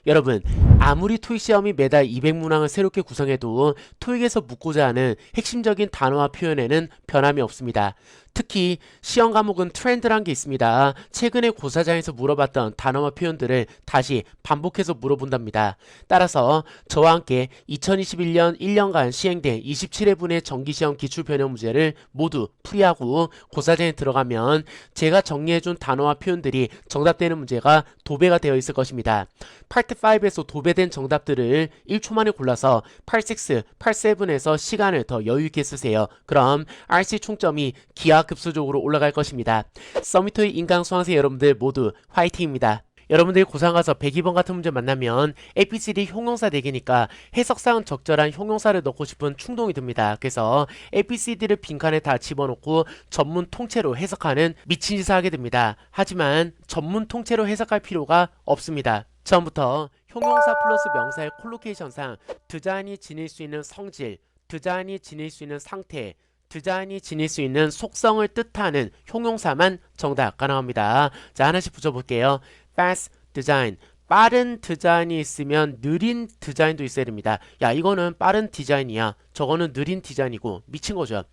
여러분, 아무리 토익 시험이 매달 200문항을 새롭게 구성해도 토익에서 묻고자 하는 핵심적인 단어와 표현에는 변함이 없습니다. 특히 시험 과목은 트렌드란 게 있습니다. 최근에 고사장에서 물어봤던 단어와 표현들을 다시 반복해서 물어본답니다. 따라서 저와 함께 2021년 1년간 시행된 27회분의 정기시험 기출변형 문제를 모두 풀이하고 고사장에 들어가면 제가 정리해준 단어와 표현들이 정답되는 문제가 도배가 되어 있을 것입니다. 파트 5에서 도배된 정답들을 1초 만에 골라서 86, 87에서 시간을 더 여유있게 쓰세요. 그럼 RC 총점이 기하급수적으로 올라갈 것입니다. 서미토익 인강 수강생 여러분들 모두 화이팅입니다. 여러분들이 고3 가서 102번 같은 문제 만나면 ABCD 형용사 대기니까 해석상 적절한 형용사를 넣고 싶은 충동이 듭니다. 그래서 ABCD를 빈칸에 다 집어넣고 전문 통째로 해석하는 미친 짓을 하게 됩니다. 하지만 전문 통째로 해석할 필요가 없습니다. 처음부터 형용사 플러스 명사의 콜로케이션상 드자인이 지닐 수 있는 성질, 드자인이 지닐 수 있는 상태, 드자인이 지닐 수 있는 속성을 뜻하는 형용사만 정답 가능합니다. 자, 하나씩 붙여볼게요. fast design, 빠른 디자인이 있으면 느린 디자인도 있어야 됩니다. 야, 이거는 빠른 디자인이야, 저거는 느린 디자인이고 미친 거죠.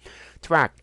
track,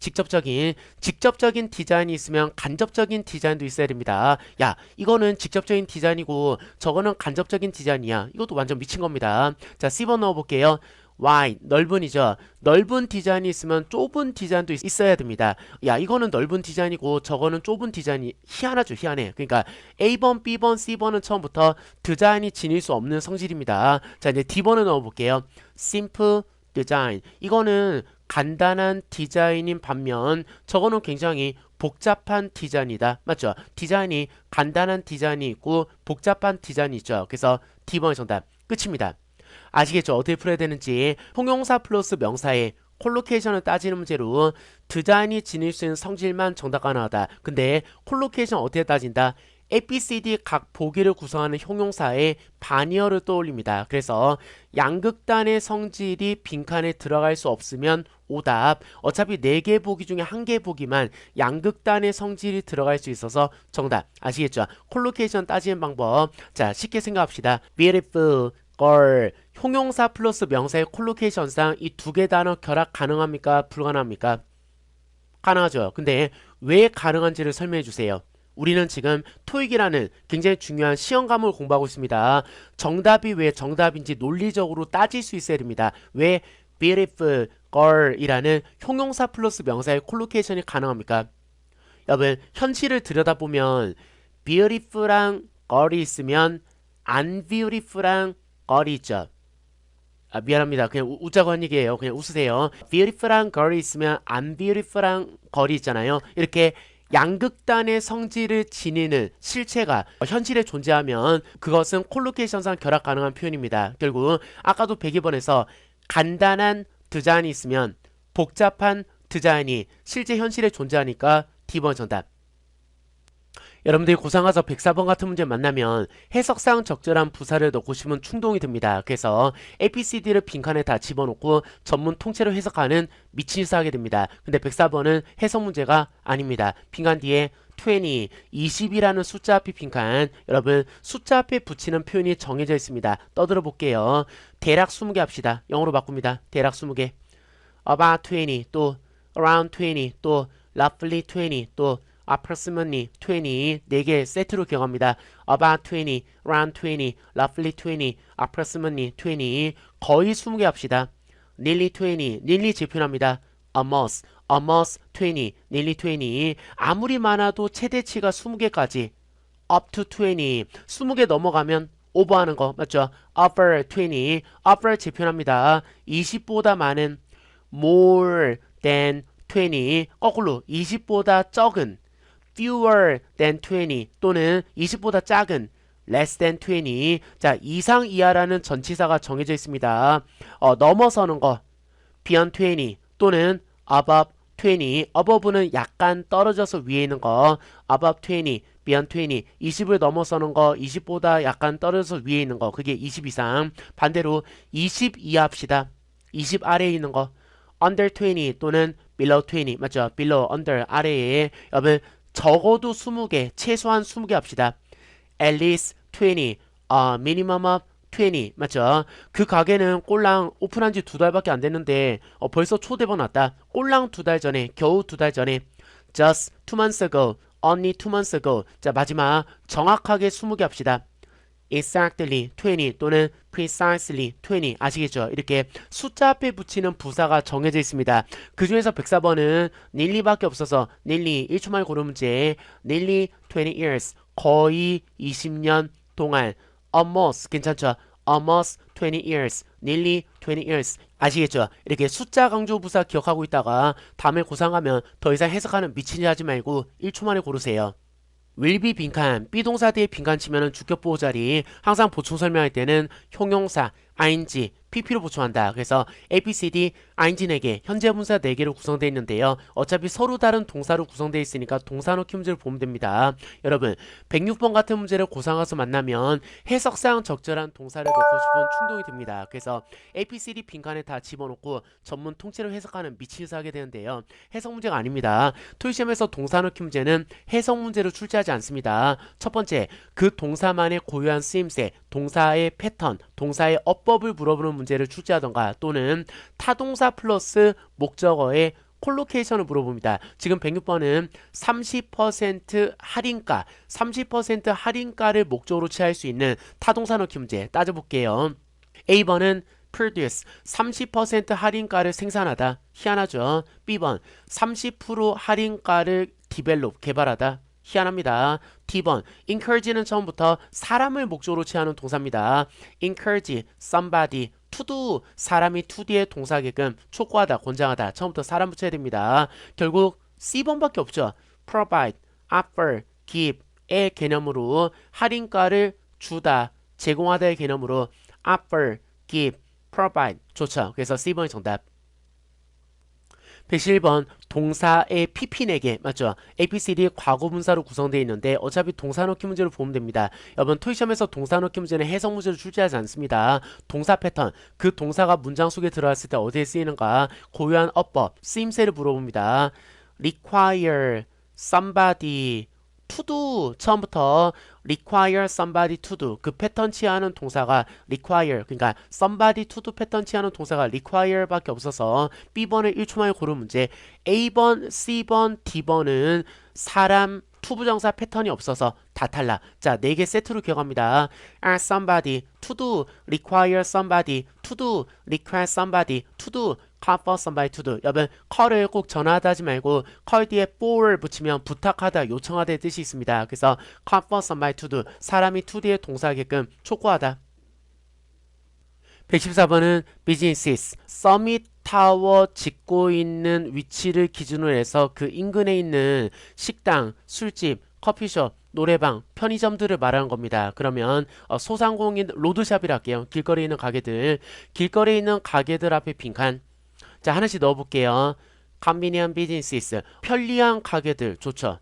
직접적인 디자인이 있으면 간접적인 디자인도 있어야 됩니다. 야, 이거는 직접적인 디자인이고 저거는 간접적인 디자인이야, 이것도 완전 미친 겁니다. 자, C번 넣어볼게요. wide, 넓은이죠. 넓은 디자인이 있으면 좁은 디자인도 있어야 됩니다. 야, 이거는 넓은 디자인이고 저거는 좁은 디자인이 희한하죠. 희한해. 그러니까 A번, B번, C번은 처음부터 디자인이 지닐 수 없는 성질입니다. 자, 이제 D번을 넣어볼게요. simple design, 이거는 간단한 디자인인 반면 저거는 굉장히 복잡한 디자인이다. 맞죠? 디자인이 간단한 디자인이 있고 복잡한 디자인이 있죠. 그래서 D번의 정답 끝입니다. 아시겠죠? 어떻게 풀어야 되는지. 형용사 플러스 명사의 콜로케이션을 따지는 문제로 디자인이 지닐 수 있는 성질만 정답 가능하다. 근데 콜로케이션 어떻게 따진다? ABCD 각 보기를 구성하는 형용사의 반의어를 떠올립니다. 그래서 양극단의 성질이 빈칸에 들어갈 수 없으면 오답. 어차피 4개 보기 중에 1개 보기만 양극단의 성질이 들어갈 수 있어서 정답. 아시겠죠? 콜로케이션 따지는 방법. 자, 쉽게 생각합시다. beautiful girl, 형용사 플러스 명사의 콜로케이션상 이 2개 단어 결합 가능합니까? 불가능합니까? 가능하죠. 근데 왜 가능한지를 설명해 주세요. 우리는 지금 토익이라는 굉장히 중요한 시험 과목을 공부하고 있습니다. 정답이 왜 정답인지 논리적으로 따질 수 있어야 됩니다. 왜 beautiful girl 이라는 형용사 플러스 명사의 콜로케이션이 가능합니까? 여러분, 현실을 들여다보면 beautiful랑 girl이 있으면 unbeautiful랑 girl이 있죠. 아, 미안합니다. 그냥 웃자고 한 얘기예요. 그냥 웃으세요. beautiful한 girl이 있으면 unbeautiful한 girl이 있잖아요. 이렇게 양극단의 성질을 지니는 실체가 현실에 존재하면 그것은 콜로케이션상 결합 가능한 표현입니다. 결국 아까도 102번에서 간단한 디자인이 있으면 복잡한 디자인이 실제 현실에 존재하니까 D번 정답. 여러분들이 고3 가서 104번 같은 문제 만나면 해석상 적절한 부사를 넣고 싶은 충동이 듭니다. 그래서 ABCD를 빈칸에 다 집어넣고 전문 통째로 해석하는 미친 짓을 하게 됩니다. 근데 104번은 해석 문제가 아닙니다. 빈칸 뒤에 20, 20이라는 숫자 앞에 빈칸. 여러분, 숫자 앞에 붙이는 표현이 정해져 있습니다. 떠들어 볼게요. 대략 20개 합시다. 영어로 바꿉니다. 대략 20개. about 20, 또 around 20, 또 roughly 20, 또 approximately 20, 4개 세트로 기억합니다. about 20, around 20, roughly 20, approximately 20. 거의 20개 합시다. nearly 20, nearly 재표현합니다. almost, almost 20, nearly 20. 아무리 많아도 최대치가 20개까지. up to 20, 20개 넘어가면 오버하는 거 맞죠? over 20, over 재표현합니다. 20보다 많은 more than 20, 거꾸로 20보다 적은 fewer than 20 또는 20보다 작은 less than 20. 자, 이상 이하라는 전치사가 정해져 있습니다. 넘어서는 거 beyond 20 또는 above 20. above는 약간 떨어져서 위에 있는 거 above 20, beyond 20. 20을 넘어서는 거 20보다 약간 떨어져서 위에 있는 거 그게 20 이상. 반대로 20 이하 합시다. 20 아래에 있는 거 under 20 또는 below 20 맞죠? below, under, 아래에. 여러분 적어도 20개, 최소한 20개 합시다. at least 20, minimum of 20 맞죠? 그 가게는 꼴랑 오픈한 지 2달밖에 안 됐는데 벌써 초대번 왔다. 꼴랑 2달 전에 겨우 2달 전에 just 2 months ago only 2 months ago 자 마지막 정확하게 20개 합시다. exactly 20 또는 precisely 20 아시겠죠? 이렇게 숫자 앞에 붙이는 부사가 정해져 있습니다. 그 중에서 104번은 nearly밖에 없어서 nearly 1초 만에 고른 문제 nearly 20 years 거의 20년 동안 almost 괜찮죠? almost 20 years nearly 20 years 아시겠죠? 이렇게 숫자 강조 부사 기억하고 있다가 다음에 고3 가면 더 이상 해석하는 미친짓 하지 말고 1초 만에 고르세요. will be 빈칸, 비동사 뒤에 빈칸 치면은 주격 보호 자리 항상 보충 설명할 때는 형용사, ing, pp로 보충한다. 그래서 ABCD, ing 4개, 현재 분사 4개로 구성되어 있는데요. 어차피 서로 다른 동사로 구성되어 있으니까 동사 넣기 문제를 보면 됩니다. 여러분 106번 같은 문제를 고3 가서 만나면 해석상 적절한 동사를 넣고 싶은 충동이 듭니다. 그래서 ABCD 빈칸에 다 집어넣고 전문 통째로 해석하는 미친 짓을 하게 되는데요. 해석 문제가 아닙니다. 토익 시험에서 동사 넣기 문제는 해석 문제로 출제하지 않습니다. 첫 번째, 그 동사만의 고유한 쓰임새, 동사의 패턴, 동사의 어법을 물어보는 문제를 출제하던가 또는 타동사 플러스 목적어의 콜로케이션을 물어봅니다. 지금 106번은 30% 할인가, 30% 할인가를 목적으로 취할 수 있는 타동사 넣기 문제 따져볼게요. A번은 produce 30% 할인가를 생산하다. 희한하죠. B번 30% 할인가를 develop 개발하다. 희한합니다. D번 encourage는 처음부터 사람을 목적으로 취하는 동사입니다. encourage somebody to do 사람이 to do의 동사계끔 촉구하다, 권장하다. 처음부터 사람 붙여야 됩니다. 결국 C번밖에 없죠. provide, offer, give의 개념으로 할인가를 주다, 제공하다의 개념으로 offer, give, provide 좋죠. 그래서 C번이 정답. 111번 동사의 PP 4개 맞죠? ABCD 과거분사로 구성되어 있는데 어차피 동사 넣기 문제로 보면 됩니다. 여러분 토익 시험에서 동사 넣기 문제는 해석 문제로 출제하지 않습니다. 동사 패턴 그 동사가 문장 속에 들어갔을 때 어디에 쓰이는가 고유한 어법 쓰임새를 물어봅니다. require somebody to do 처음부터 require somebody to do 그 패턴 취하는 동사가 require 그러니까 somebody to do 패턴 취하는 동사가 require 밖에 없어서 B번을 1초 만에 고른 문제. A번, C번, D번은 사람 투부정사 패턴이 없어서 다 탈락. 자, 4개 세트로 기억합니다. ask somebody to do, require somebody to do, require somebody to do, call for somebody to do. 여러분, call을 꼭 전화하다 하지 말고 call 뒤에 for를 붙이면 부탁하다, 요청하다의 뜻이 있습니다. 그래서 call for somebody to do, 사람이 to 뒤에 동사하게끔 촉구하다. 114번은 businesses, 서밋 타워 짓고 있는 위치를 기준으로 해서 그 인근에 있는 식당, 술집, 커피숍, 노래방, 편의점들을 말하는 겁니다. 그러면 소상공인 로드샵이라 할게요. 길거리에 있는 가게들, 길거리에 있는 가게들 앞에 빈칸. 자, 하나씩 넣어볼게요. convenient businesses, 편리한 가게들 좋죠.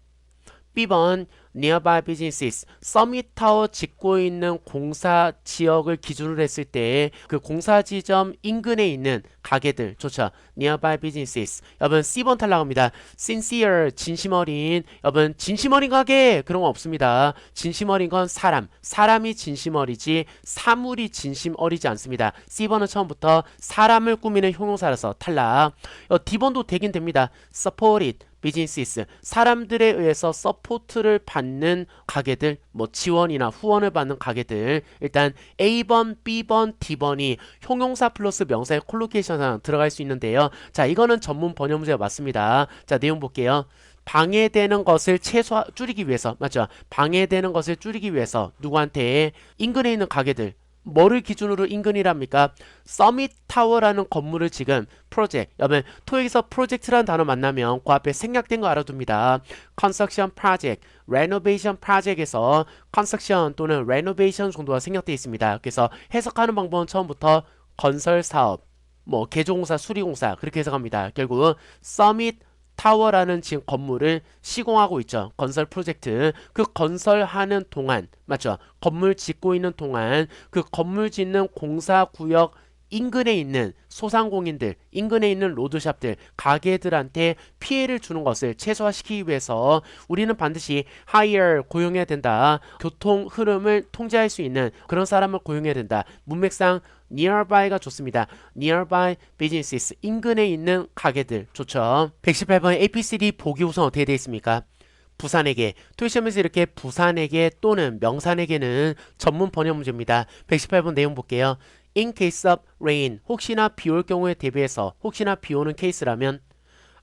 B번 nearby businesses, 서밋타워 짓고 있는 공사 지역을 기준으로 했을 때 그 공사 지점 인근에 있는 가게들 좋죠. nearby businesses. 여러분 C번 탈락합니다. sincere, 진심 어린. 여러분 진심 어린 가게 그런 거 없습니다. 진심 어린 건 사람. 사람이 진심 어리지 사물이 진심 어리지 않습니다. C번은 처음부터 사람을 꾸미는 형용사라서 탈락. D번도 되긴 됩니다. supported businesses, 사람들에 의해서 서포트를 받는 가게들, 뭐 지원이나 후원을 받는 가게들. 일단 A번, B번, D번이 형용사 플러스 명사의 콜로케이션상 들어갈 수 있는데요. 자, 이거는 전문 번역 문제가 맞습니다. 자, 내용 볼게요. 방해되는 것을 줄이기 위해서 맞죠? 방해되는 것을 줄이기 위해서 누구한테? 인근에 있는 가게들. 뭐를 기준으로 인근이랍니까? 서밋 타워라는 건물을 지금 프로젝트, 여러분 토익에서 프로젝트라는 단어 만나면 그 앞에 생략된 거 알아둡니다. construction project, renovation project에서 construction 또는 renovation 정도가 생략되어 있습니다. 그래서 해석하는 방법은 처음부터 건설 사업, 뭐 개조공사, 수리공사 그렇게 해석합니다. 결국 서밋 타워라는 지금 건물을 시공하고 있죠. 건설 프로젝트. 그 건설하는 동안 맞죠? 건물 짓고 있는 동안 그 건물 짓는 공사구역 인근에 있는 소상공인들, 인근에 있는 로드샵들, 가게들한테 피해를 주는 것을 최소화시키기 위해서 우리는 반드시 hire 고용해야 된다. 교통 흐름을 통제할 수 있는 그런 사람을 고용해야 된다. 문맥상 nearby가 좋습니다. nearby businesses, 인근에 있는 가게들 좋죠. 118번 APCD 보기 우선 어떻게 되어 있습니까? 부산에게, 토익시험에서 이렇게 부산에게 또는 명산에게는 전문 번역 문제입니다. 118번 내용 볼게요. In case of rain, 혹시나 비 올 경우에 대비해서, 혹시나 비 오는 케이스라면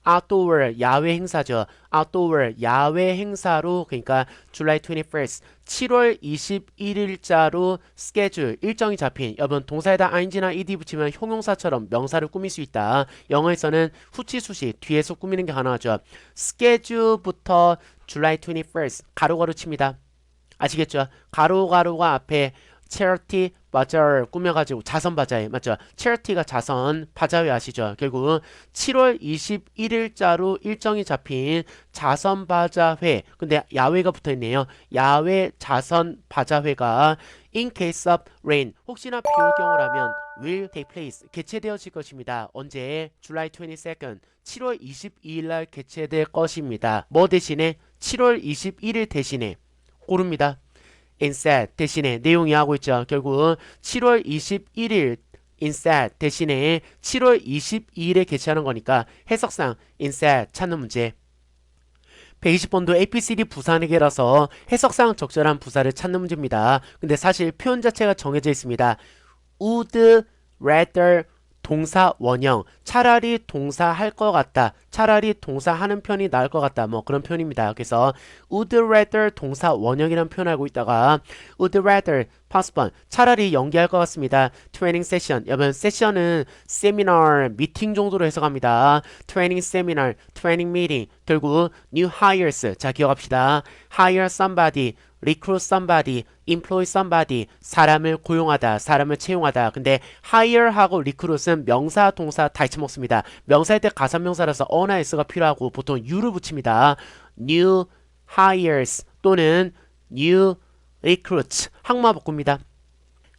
outdoor, 야외 행사죠. outdoor, 야외 행사로, 그러니까 July 21st, 7월 21일자로 schedule, 일정이 잡힌, 여러분 동사에다 ing나 ed 붙이면 형용사처럼 명사를 꾸밀 수 있다. 영어에서는 후치 수식, 뒤에서 꾸미는 게 가능하죠. schedule부터 July 21st, 가로가로 칩니다. 아시겠죠? 가로가로가 앞에 charity 바자를 꾸며가지고 자선 바자회 맞죠? charity가 자선 바자회 아시죠? 결국 7월 21일자로 일정이 잡힌 자선 바자회, 근데 야외가 붙어있네요. 야외 자선 바자회가 in case of rain, 혹시나 비 올 경우라면 will take place, 개최되어질 것입니다. 언제? July 22nd, 7월 22일 날 개최될 것입니다. 뭐 대신에? 7월 21일 대신에 고릅니다. instead 대신에 내용이 하고 있죠. 결국 7월 21일 instead 대신에 7월 22일에 개최하는 거니까 해석상 instead 찾는 문제. 120번도 APCD 부산에게라서 해석상 적절한 부사를 찾는 문제입니다. 근데 사실 표현 자체가 정해져 있습니다. would rather 동사 원형, 차라리 동사 할 것 같다, 차라리 동사 하는 편이 나을 것 같다, 뭐 그런 표현입니다. 그래서 would rather 동사 원형이라는 표현 알고 있다가 would rather past one, 차라리 연기할 것 같습니다. training session, 여러분 세션은 세미나, 미팅 정도로 해석합니다. training seminar, training meeting, 결국 new hires, 자 기억합시다. hire somebody, recruit somebody, employ somebody, 사람을 고용하다, 사람을 채용하다. 근데 hire하고 recruit은 명사, 동사 다 잊혀먹습니다. 명사일 때 가산명사라서 어나 s가 필요하고 보통 you를 붙입니다. new hires 또는 new recruits, 항마복구입니다.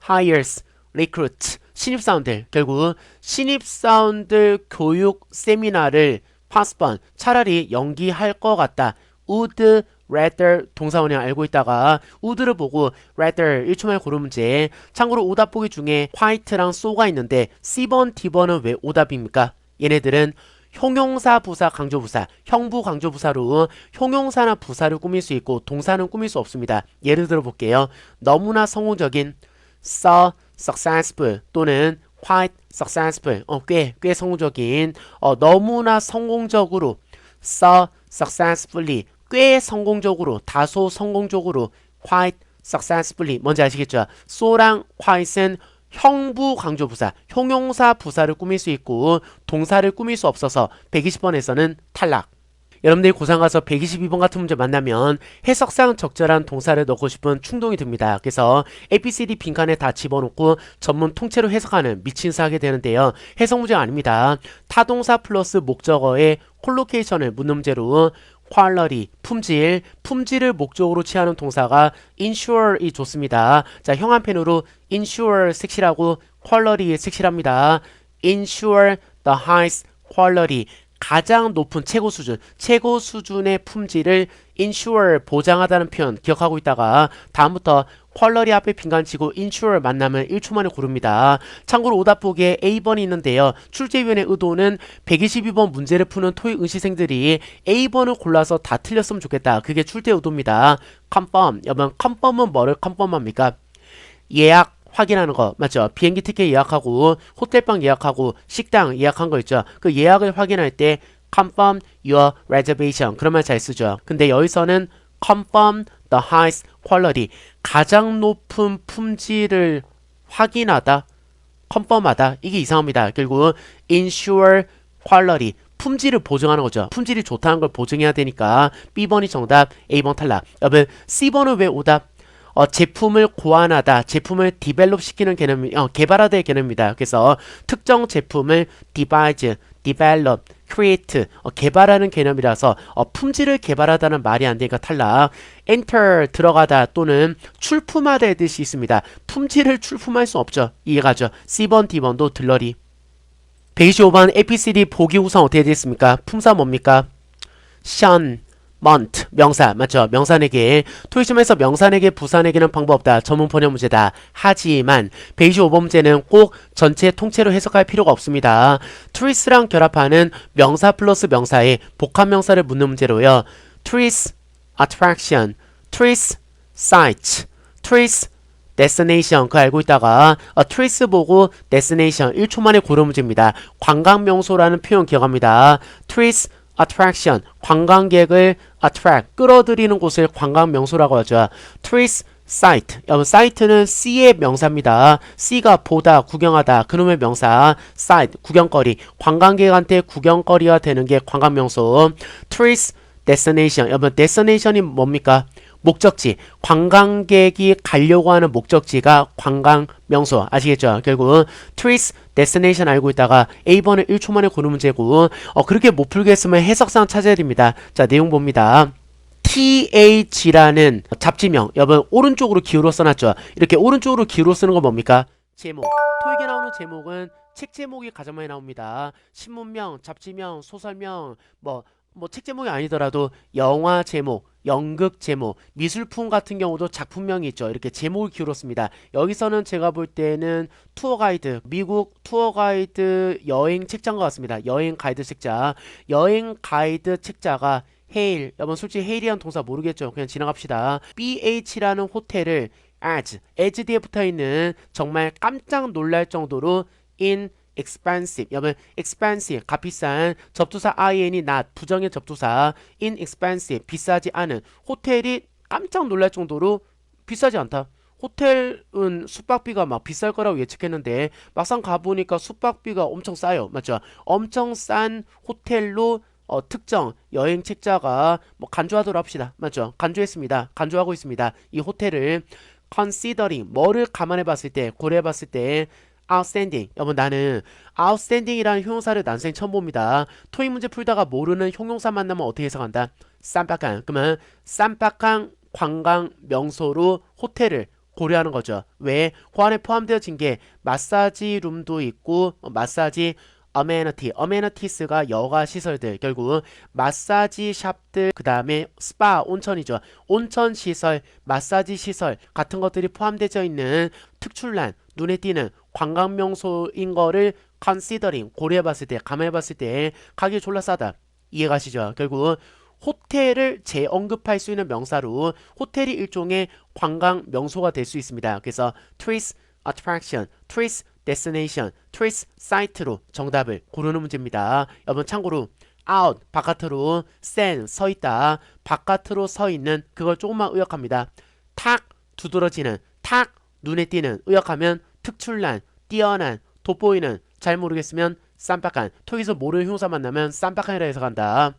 hires, recruits, 신입사원들, 결국 신입사원들 교육 세미나를 past one, 차라리 연기할 것 같다. would rather 동사원형 알고 있다가 would를 보고 rather 1초 만에 고른 문제. 참고로 오답 보기 중에 white랑 so가 있는데 C번, D번은 왜 오답입니까? 얘네들은 형용사, 부사, 강조부사, 형부, 강조부사로 형용사나 부사를 꾸밀 수 있고 동사는 꾸밀 수 없습니다. 예를 들어 볼게요. 너무나 성공적인 so successful 또는 quite successful, 꽤 성공적인, 너무나 성공적으로 so successfully, 꽤 성공적으로, 다소 성공적으로, quite successfully, 뭔지 아시겠죠? so랑 quite은 형부 강조부사, 형용사 부사를 꾸밀 수 있고 동사를 꾸밀 수 없어서 120번에서는 탈락. 여러분들이 고3 가서 122번 같은 문제 만나면 해석상 적절한 동사를 넣고 싶은 충동이 듭니다. 그래서 ABCD 빈칸에 다 집어넣고 전문 통째로 해석하는 미친사 하게 되는데요. 해석 문제가 아닙니다. 타동사 플러스 목적어의 콜로케이션을 묻는 문제로 quality, 품질, 품질을 목적으로 취하는 동사가 ensure이 좋습니다. 자, 형한펜으로 ensure 색칠하고 quality 색칠합니다. ensure the highest quality, 가장 높은 최고 수준, 최고 수준의 품질을 ensure, 보장하다는 표현 기억하고 있다가 다음부터 퀄러리 앞에 빈칸 치고 ensure 만나면 1초 만에 고릅니다. 참고로 오답 보기에 A번이 있는데요. 출제위원회 의도는 122번 문제를 푸는 토익 응시생들이 A번을 골라서 다 틀렸으면 좋겠다. 그게 출제 의도입니다. confirm, 여러분 confirm은 뭐를 confirm합니까? 예약 확인하는 거 맞죠? 비행기 티켓 예약하고 호텔방 예약하고 식당 예약한 거 있죠? 그 예약을 확인할 때 confirm your reservation, 그런 말 잘 쓰죠. 근데 여기서는 confirm the highest quality, 가장 높은 품질을 확인하다, confirm하다, 이게 이상합니다. 결국 ensure quality, 품질을 보증하는 거죠. 품질이 좋다는 걸 보증해야 되니까 B번이 정답, A번 탈락. 여러분 C번은 왜 오답? 제품을 고안하다, 제품을 디벨롭 시키는 개념, 개발하다의 개념입니다. 그래서 특정 제품을 devise, develop, create, 개발하는 개념이라서 품질을 개발하다는 말이 안 되니까 탈락. enter, 들어가다 또는 출품하다의 뜻이 있습니다. 품질을 출품할 수 없죠. 이해가죠? C번, D번도 들러리. 125번 ABCD 보기 구성 어떻게 되겠습니까? 품사 뭡니까? 션, month, 명사 맞죠? 명사내기. 토익시험에서 명사내기, 부사내기는 방법 없다. 전문 번역 문제다. 하지만 125번 문제는 꼭 전체 통째로 해석할 필요가 없습니다. 트리스랑 결합하는 명사 플러스 명사의 복합명사를 묻는 문제로요. trees, attraction, trees, sight, trees, destination 그거 알고 있다가 trees 보고 destination 1초 만에 고른 문제입니다. 관광명소라는 표현 기억합니다. trees, attraction, 관광객을 attract, 끌어들이는 곳을 관광명소라고 하죠. tourist site, 여러분 site는 C의 명사입니다. C가 보다, 구경하다, 그놈의 명사. site, 구경거리, 관광객한테 구경거리가 되는 게 관광명소. tourist destination, 여러분 destination이 뭡니까? 목적지, 관광객이 가려고 하는 목적지가 관광명소. 아시겠죠? 결국 tourist destination 알고 있다가 A번을 1초 만에 고른 문제고 그렇게 못 풀겠으면 해석상 찾아야 됩니다. 자, 내용 봅니다. TH라는 잡지명, 여러분 오른쪽으로 기울어 써놨죠? 이렇게 오른쪽으로 기울어 쓰는 건 뭡니까? 제목. 토익에 나오는 제목은 책 제목이 가장 많이 나옵니다. 신문명, 잡지명, 소설명, 뭐 책 제목이 아니더라도 영화 제목, 연극 제목, 미술품 같은 경우도 작품명이 있죠. 이렇게 제목을 기울었습니다. 여기서는 제가 볼 때는 투어 가이드, 미국 투어 가이드 여행 책자인 것 같습니다. 여행 가이드 책자. 여행 가이드 책자가 헤일, 여러분 솔직히 헤일이란 동사 모르겠죠? 그냥 지나갑시다. BH라는 호텔을 as 뒤에 붙어있는 정말 깜짝 놀랄 정도로 inexpensive, 여러분 expensive, 값비싼, 접두사 in이 not, 부정의 접두사 inexpensive, 비싸지 않은, 호텔이 깜짝 놀랄 정도로 비싸지 않다. 호텔은 숙박비가 막 비쌀 거라고 예측했는데 막상 가보니까 숙박비가 엄청 싸요. 맞죠? 엄청 싼 호텔로 특정 여행 책자가 뭐 간주하도록 합시다. 맞죠? 간주했습니다. 간주하고 있습니다. 이 호텔을 considering, 뭐를 감안해 봤을 때, 고려해 봤을 때 outstanding, 여러분 나는 outstanding이라는 형용사를 난생 처음 봅니다. 토익 문제 풀다가 모르는 형용사 만나면 어떻게 해석한다? 쌈박한, 그러면 쌈박한 관광 명소로 호텔을 고려하는 거죠. 왜? 그 안에 포함되어진 게 마사지 룸도 있고 마사지 amentities가 여가 시설들, 결국 마사지 샵들, 그 다음에 스파, 온천이죠. 온천 시설, 마사지 시설 같은 것들이 포함되어 있는 특출난, 눈에 띄는 관광명소인 거를 considering, 고려해봤을 때, 감안해봤을 때 가격이 졸라 싸다. 이해가시죠? 결국 호텔을 재언급할 수 있는 명사로 호텔이 일종의 관광명소가 될 수 있습니다. 그래서 tourist attraction, tourist destination, tourist site로 정답을 고르는 문제입니다. 여러분 참고로 out, 바깥으로, stand, 서있다, 바깥으로 서있는, 그걸 조금만 의역합니다. 탁, 두드러지는, 탁, 눈에 띄는, 의역하면 특출난, 뛰어난, 돋보이는, 잘 모르겠으면 쌈박한, 토익에서 모르는 형용사 만나면 쌈박한이라 해석한다.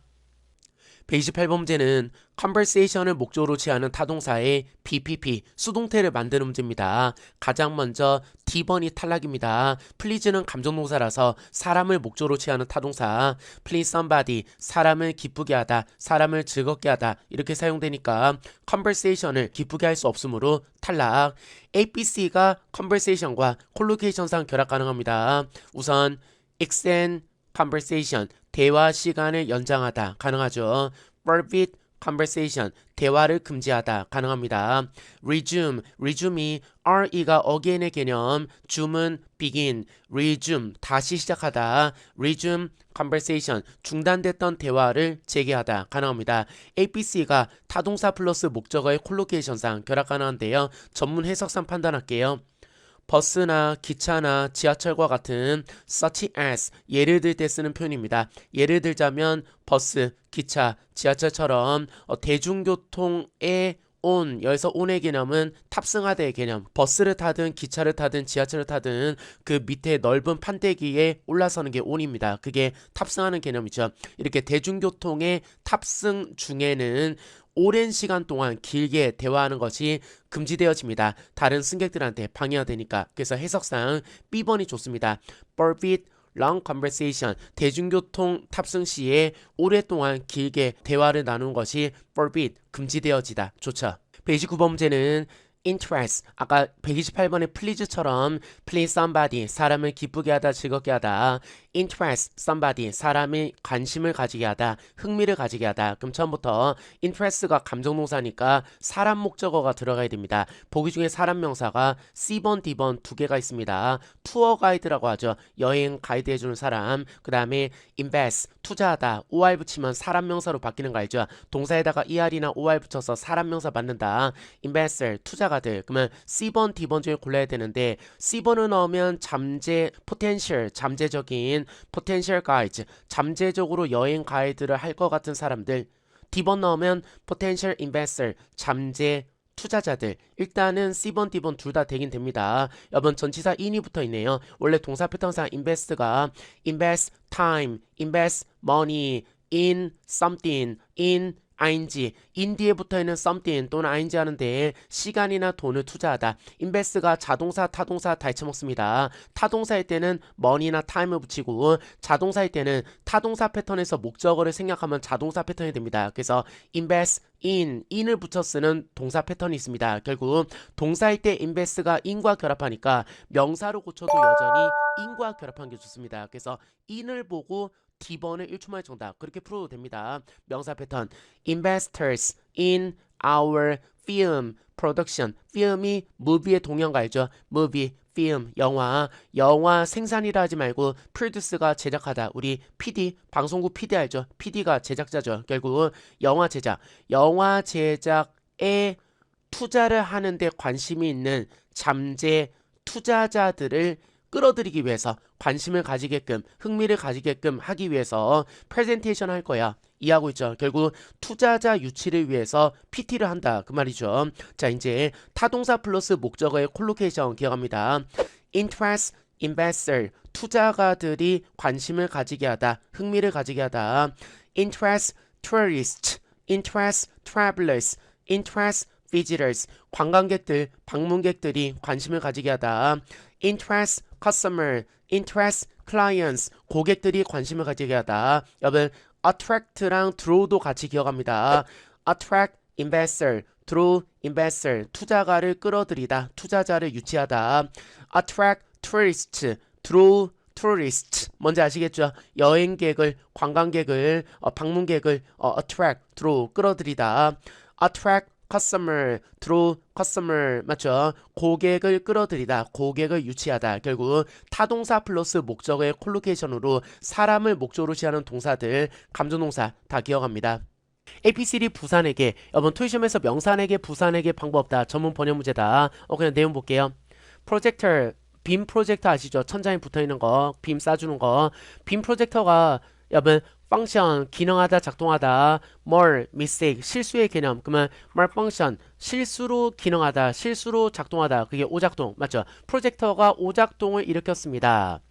128번 문제는 conversation을 목적으로 취하는 타동사의 PPP, 수동태를 만드는 문제입니다. 가장 먼저 D번이 탈락입니다. please는 감정동사라서 사람을 목적으로 취하는 타동사, please somebody, 사람을 기쁘게 하다, 사람을 즐겁게 하다 이렇게 사용되니까 conversation을 기쁘게 할 수 없으므로 탈락. ABC가 conversation과 collocation상 결합 가능합니다. 우선 extend conversation, 대화 시간을 연장하다 가능하죠. forbid conversation, 대화를 금지하다 가능합니다. resume이 re가 again의 개념, jume은 begin, resume 다시 시작하다, resume conversation 중단됐던 대화를 재개하다 가능합니다. ABC가 타동사 플러스 목적어의 콜로케이션상 결합 가능한데요. 전문 해석상 판단할게요. 버스나 기차나 지하철과 같은 such as, 예를 들 때 쓰는 표현입니다. 예를 들자면 버스, 기차, 지하철처럼 대중교통에 on, 여기서 on의 개념은 탑승하다의 개념. 버스를 타든 기차를 타든 지하철을 타든 그 밑에 넓은 판때기에 올라서는 게 on입니다. 그게 탑승하는 개념이죠. 이렇게 대중교통에 탑승 중에는 오랜 시간 동안 길게 대화하는 것이 금지되어집니다. 다른 승객들한테 방해가 되니까. 그래서 해석상 B번이 좋습니다. forbid long conversation, 대중교통 탑승 시에 오랫동안 길게 대화를 나누는 것이 forbid, 금지되어지다. 좋죠. 129번 문제는 interest, 아까 128번의 please처럼 please somebody, 사람을 기쁘게 하다, 즐겁게 하다. interest somebody, 사람이 관심을 가지게 하다, 흥미를 가지게 하다. 그럼 처음부터 interest가 감정동사니까 사람 목적어가 들어가야 됩니다. 보기 중에 사람 명사가 C번, D번 두 개가 있습니다. 투어 가이드라고 하죠. 여행 가이드 해주는 사람. 그 다음에 invest, 투자하다. OR 붙이면 사람 명사로 바뀌는 거 알죠? 동사에다가 ER이나 OR 붙여서 사람 명사 받는다. investor, 투자가들. 그러면 C번, D번 중에 골라야 되는데 C번을 넣으면 잠재, potential, 잠재적인 potential guides, 잠재적으로 여행 가이드를 할 것 같은 사람들. D번 넣으면 potential investor, 잠재 투자자들. 일단은 C번, D번 둘 다 되긴 됩니다. 여러분 전치사 in이 붙어 있네요. 원래 동사 패턴상 invest가 invest time, invest money in something, in ing, in 뒤에 붙어있는 something 또는 ing 하는데 시간이나 돈을 투자하다. invest가 자동사, 타동사 다 잊혀먹습니다. 타동사일 때는 money나 time을 붙이고 자동사일 때는 타동사 패턴에서 목적어를 생략하면 자동사 패턴이 됩니다. 그래서 invest in을 붙여 쓰는 동사 패턴이 있습니다. 결국 동사일 때 invest가 in과 결합하니까 명사로 고쳐도 여전히 in과 결합한 게 좋습니다. 그래서 in을 보고 D번을 1초 만에 정답. 그렇게 풀어도 됩니다. 명사 패턴. Investors in our film production. film이 movie의 동형가 알죠? movie, film, 영화. 영화 생산이라 하지 말고 produce가 제작하다. 우리 PD, 방송국 PD 알죠? PD가 제작자죠. 결국 영화 제작. 영화 제작에 투자를 하는데 관심이 있는 잠재 투자자들을 끌어들이기 위해서 관심을 가지게끔 흥미를 가지게끔 하기 위해서 프레젠테이션 할 거야. 이해하고 있죠? 결국 투자자 유치를 위해서 PT를 한다. 그 말이죠. 자 이제 타동사 플러스 목적어의 콜로케이션 기억합니다. interest, investor, 투자가들이 관심을 가지게 하다. 흥미를 가지게 하다. interest, tourist, interest, travelers, interest, visitors, 관광객들, 방문객들이 관심을 가지게 하다. interest, customer, interest, clients, 고객들이 관심을 가지게 하다. 여러분 attract랑 draw도 같이 기억합니다. attract, investor, draw, investor, 투자가를 끌어들이다, 투자자를 유치하다. attract, tourist, draw, tourist. 뭔지 아시겠죠? 여행객을, 관광객을, 방문객을 attract, draw, 끌어들이다. attract, customer, draw, customer. 맞죠? 고객을 끌어들이다, 고객을 유치하다. 결국 타동사 플러스 목적어의 콜로케이션으로 사람을 목적으로 시하는 동사들, 감정동사 다 기억합니다. APCD 부산에게. 여러분 토익시험에서 명사에게 부산에게 방법 없다. 전문 번역 문제다. 그냥 내용 볼게요. 프로젝터, 빔 프로젝터 아시죠? 천장에 붙어있는 거, 빔 쏴주는 거. 빔 프로젝터가 여러분 펑션, 기능하다, 작동하다. 뭘, mistake, 실수의 개념. 그러면 malfunction, 실수로 기능하다, 실수로 작동하다. 그게 오작동. 맞죠? 프로젝터가 오작동을 일으켰습니다.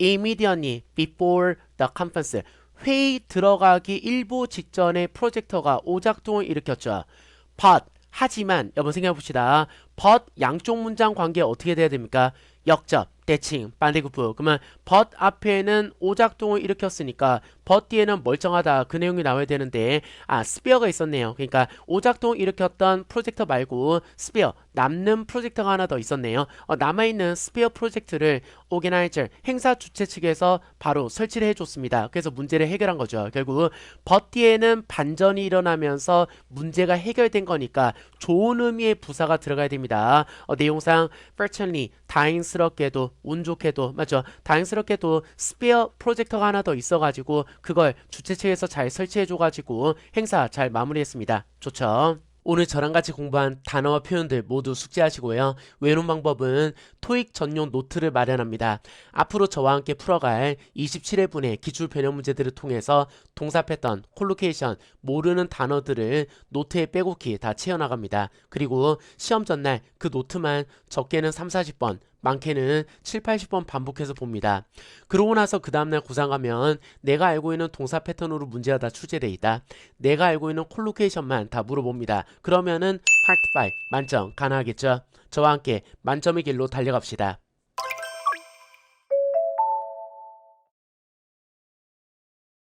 Immediately before the conference. 회의 들어가기 일보 직전에 프로젝터가 오작동을 일으켰죠. But, 하지만, 여러분 생각해봅시다. but 양쪽 문장 관계 어떻게 돼야 됩니까? 역접, 대칭, 반대급부. 그러면 but 앞에는 오작동을 일으켰으니까 but 뒤에는 멀쩡하다. 그 내용이 나와야 되는데 스페어가 있었네요. 그러니까 오작동을 일으켰던 프로젝터 말고 스페어, 남는 프로젝터가 하나 더 있었네요. 남아있는 스페어 프로젝트를 오게나이저, 행사 주최 측에서 바로 설치를 해줬습니다. 그래서 문제를 해결한 거죠. 결국 but 뒤에는 반전이 일어나면서 문제가 해결된 거니까 좋은 의미의 부사가 들어가야 됩니다. 내용상 fortunately, 다행스럽게도, 운 좋게도, 맞죠? 다행스럽게도 스페어 프로젝터가 하나 더 있어가지고 그걸 주최 측에서 잘 설치해줘가지고 행사 잘 마무리했습니다. 좋죠? 오늘 저랑 같이 공부한 단어와 표현들 모두 숙지하시고요. 외우는 방법은 토익 전용 노트를 마련합니다. 앞으로 저와 함께 풀어갈 27회분의 기출 변형 문제들을 통해서 동사 패턴, 콜로케이션, 모르는 단어들을 노트에 빼곡히 다 채워나갑니다. 그리고 시험 전날 그 노트만 적게는 30-40번, 많게는 70-80번 반복해서 봅니다. 그러고 나서 그 다음날 고3 가면 내가 알고 있는 동사 패턴으로 문제가 다 출제되어 있다. 내가 알고 있는 콜로케이션만 다 물어봅니다. 그러면은 파트 5 만점 가능하겠죠? 저와 함께 만점의 길로 달려갑시다.